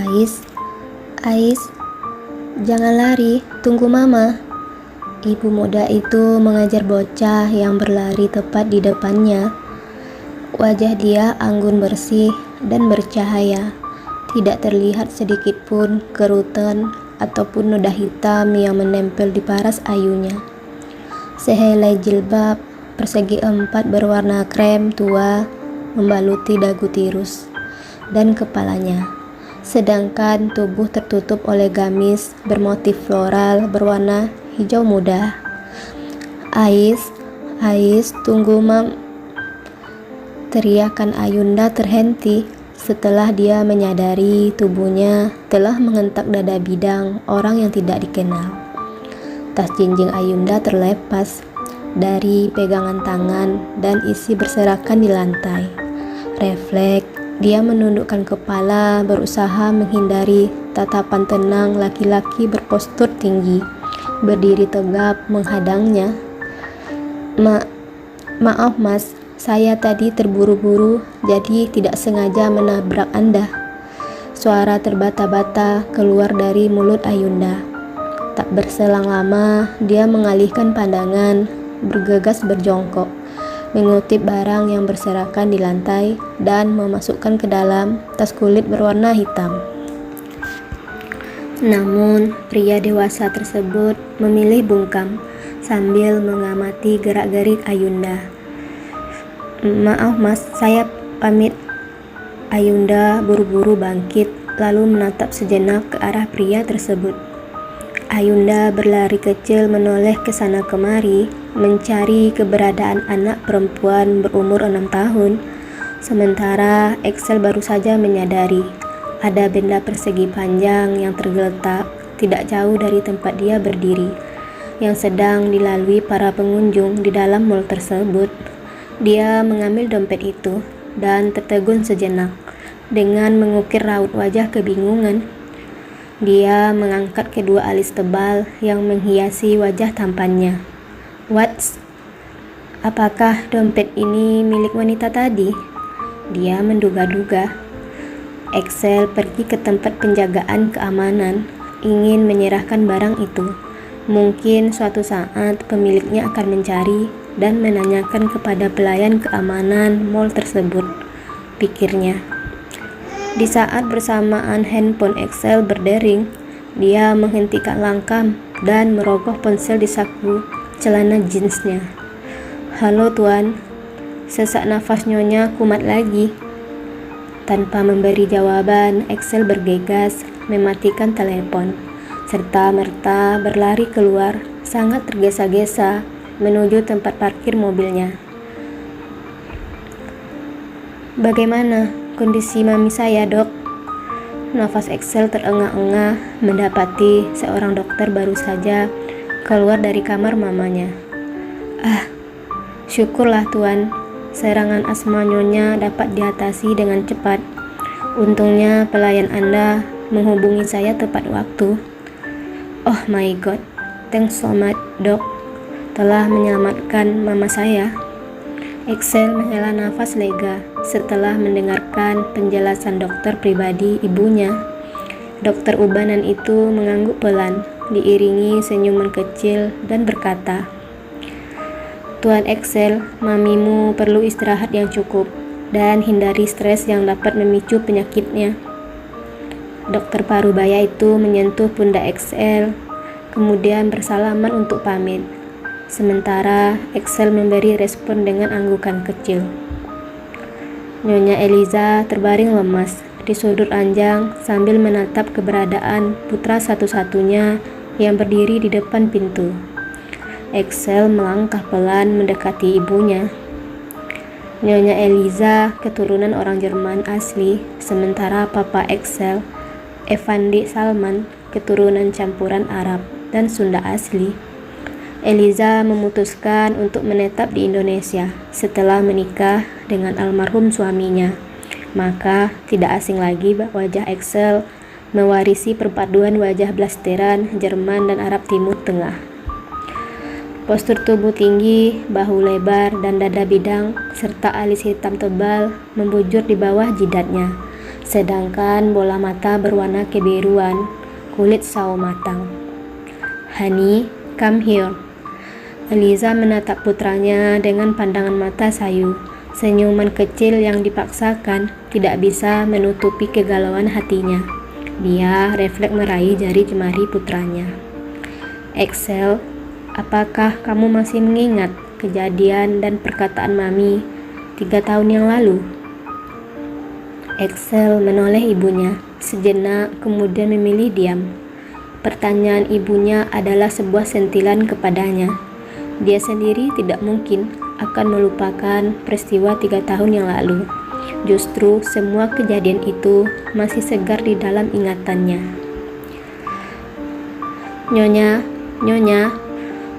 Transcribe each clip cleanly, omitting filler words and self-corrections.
Ais, Ais, jangan lari, tunggu mama. Ibu muda itu mengajar bocah yang berlari tepat di depannya. Wajah dia anggun bersih dan bercahaya. Tidak terlihat sedikit pun kerutan ataupun noda hitam yang menempel di paras ayunya. Sehelai jilbab persegi empat berwarna krem tua membaluti dagu tirus dan kepalanya, sedangkan tubuh tertutup oleh gamis bermotif floral berwarna hijau muda. Ais, Ais, tunggu mam. Teriakan Ayunda terhenti setelah dia menyadari tubuhnya telah mengentak dada bidang orang yang tidak dikenal. Tas jinjing Ayunda terlepas dari pegangan tangan dan isi berserakan di lantai. Refleks, dia menundukkan kepala berusaha menghindari tatapan tenang laki-laki berpostur tinggi, berdiri tegap menghadangnya. Maaf mas, saya tadi terburu-buru jadi tidak sengaja menabrak Anda. Suara terbata-bata keluar dari mulut Ayunda. Tak berselang lama, dia mengalihkan pandangan, bergegas berjongkok, mengutip barang yang berserakan di lantai dan memasukkan ke dalam tas kulit berwarna hitam. Namun, pria dewasa tersebut memilih bungkam sambil mengamati gerak-gerik Ayunda. Maaf mas, saya pamit. Ayunda buru-buru bangkit lalu menatap sejenak ke arah pria tersebut. Ayunda berlari kecil menoleh ke sana kemari mencari keberadaan anak perempuan berumur 6 tahun. Sementara Excel baru saja menyadari ada benda persegi panjang yang tergeletak tidak jauh dari tempat dia berdiri yang sedang dilalui para pengunjung di dalam mal tersebut. Dia mengambil dompet itu dan tertegun sejenak dengan mengukir raut wajah kebingungan. Dia mengangkat kedua alis tebal yang menghiasi wajah tampannya. What? Apakah dompet ini milik wanita tadi? Dia menduga-duga. Excel pergi ke tempat penjagaan keamanan, ingin menyerahkan barang itu. Mungkin suatu saat pemiliknya akan mencari dan menanyakan kepada pelayan keamanan mal tersebut, pikirnya. Di saat bersamaan handphone Excel berdering, dia menghentikan langkah dan merogoh ponsel di saku celana jeansnya. Halo tuan, sesak nafas nyonya kumat lagi. Tanpa memberi jawaban, Excel bergegas mematikan telepon, serta merta berlari keluar sangat tergesa-gesa menuju tempat parkir mobilnya. Bagaimana kondisi mami saya, dok? Nafas Excel terengah-engah mendapati seorang dokter baru saja keluar dari kamar mamanya. Syukurlah tuan, serangan asma nyonya dapat diatasi dengan cepat. Untungnya pelayan Anda menghubungi saya tepat waktu. Oh my god, thanks so much, dok, telah menyelamatkan mama saya. Excel menghela nafas lega setelah mendengarkan penjelasan dokter pribadi ibunya. Dokter ubanan itu mengangguk pelan, diiringi senyuman kecil dan berkata, Tuan Excel, mamimu perlu istirahat yang cukup dan hindari stres yang dapat memicu penyakitnya. Dokter parubaya itu menyentuh pundak Excel, kemudian bersalaman untuk pamit. Sementara Excel memberi respon dengan anggukan kecil. Nyonya Eliza terbaring lemas di sudut ranjang sambil menatap keberadaan putra satu-satunya yang berdiri di depan pintu. Excel melangkah pelan mendekati ibunya. Nyonya Eliza keturunan orang Jerman asli, sementara Papa Excel, Evandi Salman, keturunan campuran Arab dan Sunda asli. Eliza memutuskan untuk menetap di Indonesia setelah menikah dengan almarhum suaminya. Maka tidak asing lagi wajah Excel mewarisi perpaduan wajah blasteran Jerman dan Arab Timur Tengah. Postur tubuh tinggi, bahu lebar, dan dada bidang, serta alis hitam tebal membujur di bawah jidatnya, sedangkan bola mata berwarna kebiruan, kulit sawo matang. "Honey, come here." Eliza menatap putranya dengan pandangan mata sayu. Senyuman kecil yang dipaksakan tidak bisa menutupi kegalauan hatinya. Dia refleks meraih jari jemari putranya. "Axel, apakah kamu masih mengingat kejadian dan perkataan Mami 3 tahun yang lalu?" Axel menoleh ibunya sejenak, kemudian memilih diam. Pertanyaan ibunya adalah sebuah sentilan kepadanya. Dia sendiri tidak mungkin akan melupakan peristiwa 3 tahun yang lalu. Justru semua kejadian itu masih segar di dalam ingatannya. Nyonya,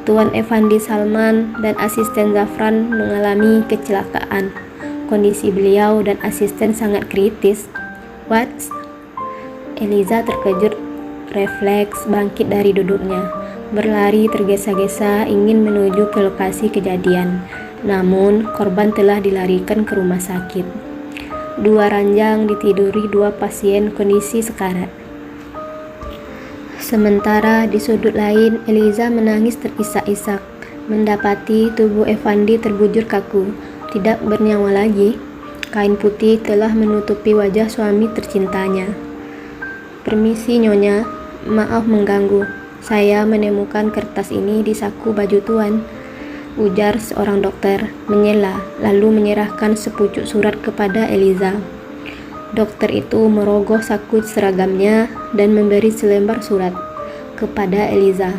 Tuan Effendi Salman dan asisten Zafran mengalami kecelakaan. Kondisi beliau dan asisten sangat kritis." "What?" Eliza terkejut, refleks bangkit dari duduknya, berlari tergesa-gesa ingin menuju ke lokasi kejadian. Namun, korban telah dilarikan ke rumah sakit. 2 ranjang ditiduri 2 pasien kondisi sekarat. Sementara di sudut lain, Eliza menangis terisak-isak, mendapati tubuh Effendi terbujur kaku, tidak bernyawa lagi. Kain putih telah menutupi wajah suami tercintanya. "Permisi Nyonya, maaf mengganggu. Saya menemukan kertas ini di saku baju Tuan," ujar seorang dokter menyela, lalu menyerahkan sepucuk surat kepada Eliza. Dokter itu merogoh saku seragamnya dan memberi selembar surat kepada Eliza.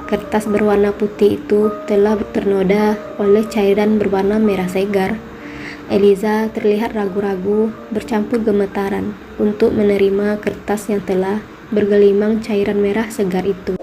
Kertas berwarna putih itu telah ternoda oleh cairan berwarna merah segar. Eliza terlihat ragu-ragu, bercampur gemetaran untuk menerima kertas yang telah bergelimang cairan merah segar itu.